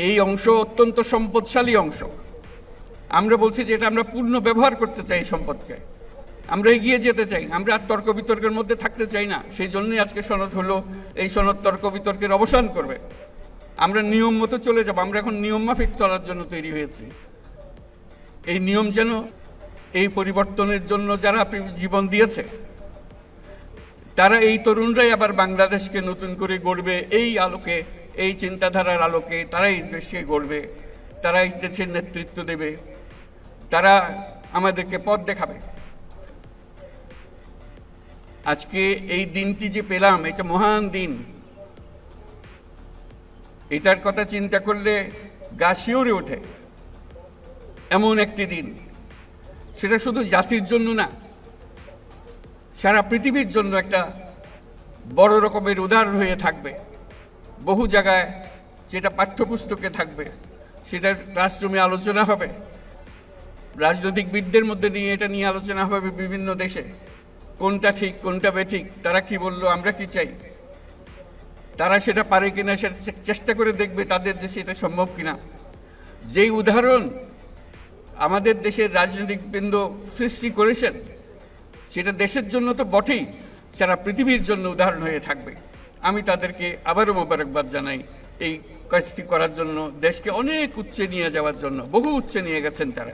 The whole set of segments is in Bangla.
এই অংশ অত্যন্ত সম্পদশালী অংশ। আমরা বলছি যে এটা আমরা পূর্ণ ব্যবহার করতে চাই সম্পদকে, আমরা এগিয়ে যেতে চাই, আমরা আর তর্ক বিতর্কের মধ্যে থাকতে চাই না। সেই জন্যই আজকে সনদ হলো, এই সনদ তর্ক বিতর্কের অবসান করবে। আমরা নিয়ম মতো চলে যাব, আমরা এখন নিয়ম মাফিক চলার জন্য তৈরি হয়েছি। এই নিয়ম যেন এই পরিবর্তনের জন্য যারা জীবন দিয়েছে, তারা এই তরুণরাই আবার বাংলাদেশকে নতুন করে গড়বে। এই আলোকে, এই চিন্তাধারার আলোকে তারাই দেশকে গড়বে, তারাই দেশের নেতৃত্ব দেবে, তারা আমাদেরকে পথ দেখাবে। আজকে এই দিনটি যে পেলাম, এটা মহান দিন। এটার কথা চিন্তা করলে গা শিউরে ওঠে। এমন একটি দিন, সেটা শুধু জাতির জন্য না, সারা পৃথিবীর জন্য একটা বড় রকমের উদাহরণ হয়ে থাকবে। বহু জায়গায় যেটা পাঠ্যপুস্তকে থাকবে, সেটা ক্লাসরুমে আলোচনা হবে, রাজনৈতিকবিদদের মধ্যে নিয়ে এটা নিয়ে আলোচনা হবে বিভিন্ন দেশে। কোনটা ঠিক, কোনটা বেঠিক, তারা কি বললো, আমরা কি চাই, তারা সেটা পারে কিনা সেটা চেষ্টা করে দেখবে তাদের দেশে এটা সম্ভব কিনা। যেই উদাহরণ আমাদের দেশের রাজনৈতিকবৃন্দ সৃষ্টি করেছেন, সেটা দেশের জন্য তো বটেই, সারা পৃথিবীর জন্য উদাহরণ হয়ে থাকবে। আমি তাদেরকে আবারও মোবারকবাদ জানাই এই কাজটি করার জন্য, দেশকে অনেক উচ্চে নিয়ে যাওয়ার জন্য। বহু উচ্চে নিয়ে গেছেন তারা।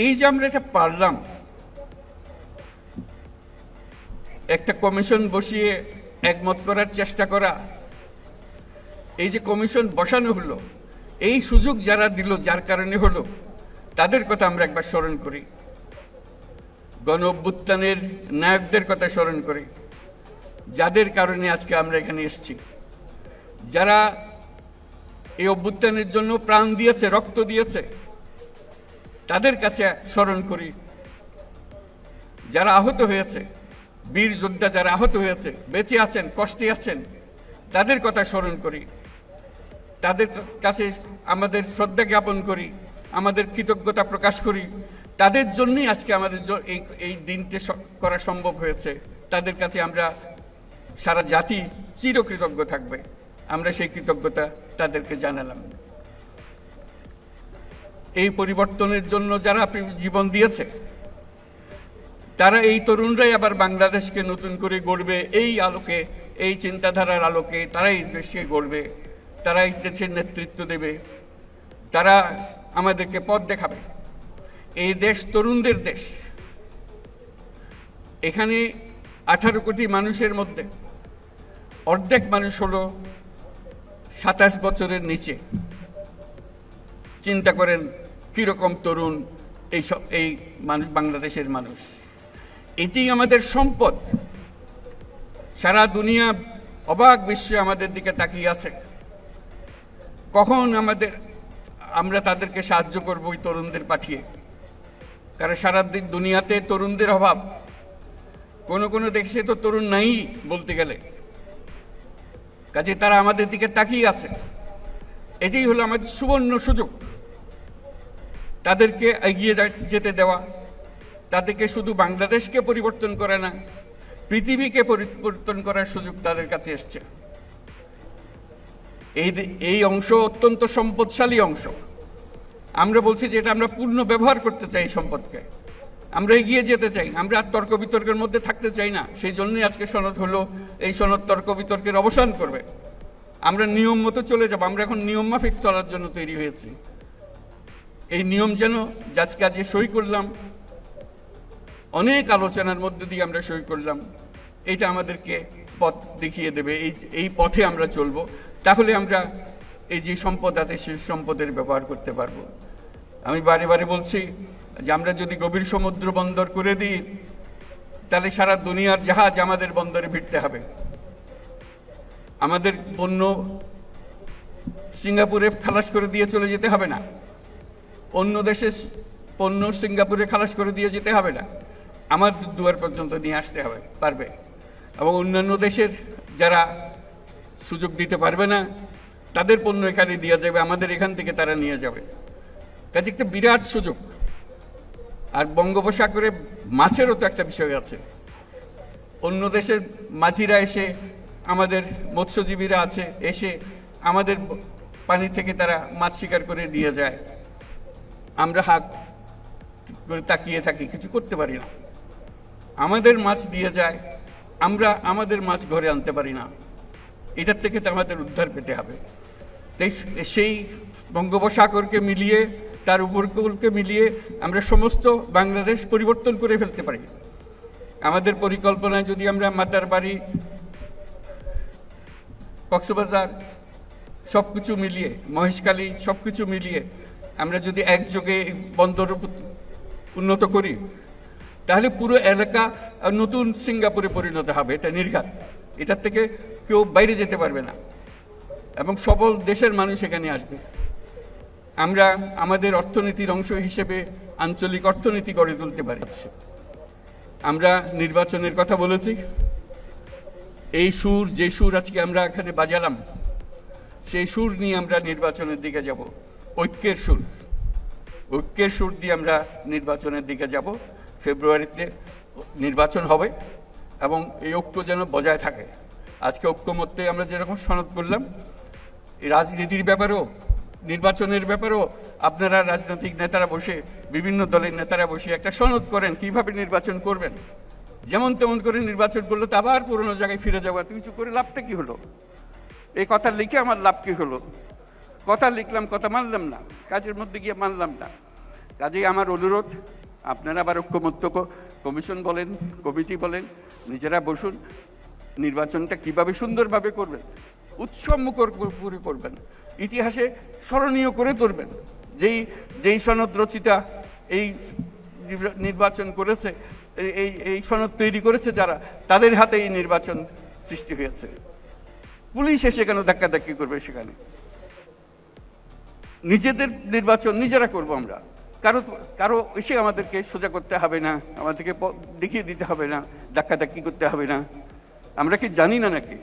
এই যে আমরা এটা পারলাম, একটা কমিশন বসিয়ে একমত করার চেষ্টা করা, এই যে কমিশন বসানো হলো, এই সুযোগ যারা দিল, যার কারণে হলো, তাদের কথা আমরা একবার স্মরণ করি। গণ অভ্যুত্থানের নায়কদের কথা স্মরণ করি, যাদের কারণে আজকে আমরা এখানে এসেছি, যারা এই অভ্যুত্থানের জন্য প্রাণ দিয়েছে, রক্ত দিয়েছে, তাদের কাছে স্মরণ করি। যারা আহত হয়েছে, বীর যোদ্ধা যারা আহত হয়েছে, বেঁচে আছেন, কষ্টে আছেন, তাদের কথা স্মরণ করি, তাদের কাছে আমাদের শ্রদ্ধা জ্ঞাপন করি, আমাদের কৃতজ্ঞতা প্রকাশ করি। তাদের জন্যই আজকে আমাদের এই দিনটি করা সম্ভব হয়েছে। তাদের কাছে আমরা সারা জাতি চিরকৃতজ্ঞ থাকবে। আমরা সেই কৃতজ্ঞতা তাদেরকে জানালাম। এই পরিবর্তনের জন্য যারা জীবন দিয়েছে, তারা এই তরুণরাই আবার বাংলাদেশকে নতুন করে গড়বে। এই আলোকে, এই চিন্তাধারার আলোকে তারাই দেশকে গড়বে, তারাই দেশের নেতৃত্ব দেবে, তারা আমাদেরকে পথ দেখাবে। এই দেশ তরুণদের দেশ। এখানে 18 কোটি মানুষের মধ্যে অর্ধেক মানুষ হলো 27 বছরের নিচে। চিন্তা করেন কিরকম তরুণ এই মানুষ, বাংলাদেশের মানুষ। এটি আমাদের সম্পদ। সারা দুনিয়া অবাক বিশ্বে আমাদের দিকে তাকিয়ে আছে, কখন আমরা তাদেরকে সাহায্য করব ওই তরুণদের পাঠিয়ে। কারণ সারা দুনিয়াতে তরুণদের অভাব, কোনো দেশে তো তরুণ নাই বলতে গেলে। কাজে তারা আমাদের দিকে তাকিয়ে আছে। এটাই হলো আমাদের সুবর্ণ সুযোগ, তাদেরকে এগিয়ে যেতে দেওয়া। তাদেরকে শুধু বাংলাদেশকে পরিবর্তন করে না, পৃথিবীকে পরিবর্তন করার সুযোগ তাদের কাছে এসছে। এই অংশ অত্যন্ত সম্পদশালী অংশ। আমরা বলছি যে এটা আমরা পূর্ণ ব্যবহার করতে চাই সম্পদকে, আমরা এগিয়ে যেতে চাই, আমরা আর তর্ক বিতর্কের মধ্যে থাকতে চাই না। সেই জন্যই আজকে সনদ হলো, এই সনদ তর্ক বিতর্কের অবসান করবে। আমরা নিয়ম মতো চলে যাব, আমরা এখন নিয়ম মাফিক চলার জন্য তৈরি হয়েছি। এই নিয়ম যেন আজকে আজকে সই করলাম, অনেক আলোচনার মধ্যে দিয়ে আমরা সই করলাম, এটা আমাদেরকে পথ দেখিয়ে দেবে। এই পথে আমরা চলবো, তাহলে আমরা এই যে সম্পদ আছে সেই সম্পদের ব্যবহার করতে পারবো। আমি বারে বারে বলছি যে আমরা যদি গভীর সমুদ্র বন্দর করে দিই, তাহলে সারা দুনিয়ার জাহাজ আমাদের বন্দরে ভিড়তে হবে। আমাদের পণ্য সিঙ্গাপুরে খালাস করে দিয়ে চলে যেতে হবে না, অন্য দেশের পণ্য সিঙ্গাপুরে খালাস করে দিয়ে যেতে হবে না, আমার দুয়ার পর্যন্ত নিয়ে আসতে পারবে। এবং অন্যান্য দেশের যারা সুযোগ দিতে পারবে না, তাদের পণ্য এখানে দিয়ে যাবে, আমাদের এখান থেকে তারা নিয়ে যাবে। কাজে একটা বিরাট সুযোগ। আর বঙ্গোপসাগরে মাছেরও তো একটা বিষয় আছে। অন্য দেশের মাঝিরা এসে, আমাদের মৎস্যজীবীরা আছে, এসে আমাদের পানি থেকে তারা মাছ শিকার করে নিয়ে যায়, আমরা হাত করে তাকিয়ে থাকি, কিছু করতে পারি না। আমাদের মাছ দিয়ে যায়, আমরা আমাদের মাছ ঘরে আনতে পারি না। এটার থেকে তো আমাদের উদ্ধার পেতে হবে। সেই বঙ্গোপসাগরকে মিলিয়ে, তার উপকূলকে মিলিয়ে আমরা সমস্ত বাংলাদেশ পরিবর্তন করে ফেলতে পারি। আমাদের পরিকল্পনায় যদি আমরা মাতারবাড়ি, কক্সবাজার সব কিছু মিলিয়ে, মহেশখালী সব কিছু মিলিয়ে আমরা যদি একযোগে বন্দর উন্নত করি, তাহলে পুরো এলাকা নতুন সিঙ্গাপুরে পরিণত হবে, এটা নির্ঘাত। এটার থেকে কেউ বাইরে যেতে পারবে না এবং সকল দেশের মানুষ এখানে আসবে। আমরা আমাদের অর্থনীতির অংশ হিসেবে আঞ্চলিক অর্থনীতি গড়ে তুলতে পারি। আমরা নির্বাচনের কথা বলেছি। এই সুর, যে সুর আজকে আমরা এখানে বাজালাম, সেই সুর নিয়ে আমরা নির্বাচনের দিকে যাব। ঐক্যের সুর, ঐক্যের সুর দিয়ে আমরা নির্বাচনের দিকে যাব। ফেব্রুয়ারিতে নির্বাচন হবে এবং এই ঐক্য যেন বজায় থাকে। আজকে ঐক্যমত্যে আমরা যেরকম সনদ করলাম, এই রাজনীতির ব্যাপারেও, নির্বাচনের ব্যাপারেও আপনারা রাজনৈতিক নেতারা বসে, বিভিন্ন দলের নেতারা বসে একটা সনদ করেন কিভাবে নির্বাচন করবেন। যেমন তেমন করে নির্বাচন করলে তো আবার পুরোনো জায়গায় ফিরে যাওয়া, কিছু করে লাভটা কি হলো? এই কথা লিখে আমার লাভ কি হলো? কথা লিখলাম, কথা মানলাম না, কাজের মধ্যে গিয়ে মানলাম না। কাজেই আমার অনুরোধ, আপনারা আবার ঐক্যমত্য কমিশন বলেন, কমিটি বলেন, নিজেরা বসুন, নির্বাচনটা কিভাবে সুন্দরভাবে করবেন, উৎসবমুখর করে করবেন, ইতিহাসে স্মরণীয় করে তুলবেন। যেই সনদ রচিতা এই নির্বাচন করেছে, এই সনদ তৈরি করেছে যারা, তাদের হাতে এই নির্বাচন সৃষ্টি হয়েছে। পুলিশ এসে কেন ধাক্কাধাক্কি করবে সেখানে? নিজেদের নির্বাচন নিজেরা করব আমরা। কারো এসে আমাদেরকে সোজা করতে হবে না, আমাদেরকে দেখিয়ে দিতে হবে না, ধাক্কাধাক্কি করতে হবে না। আমরা কি জানি না নাকি?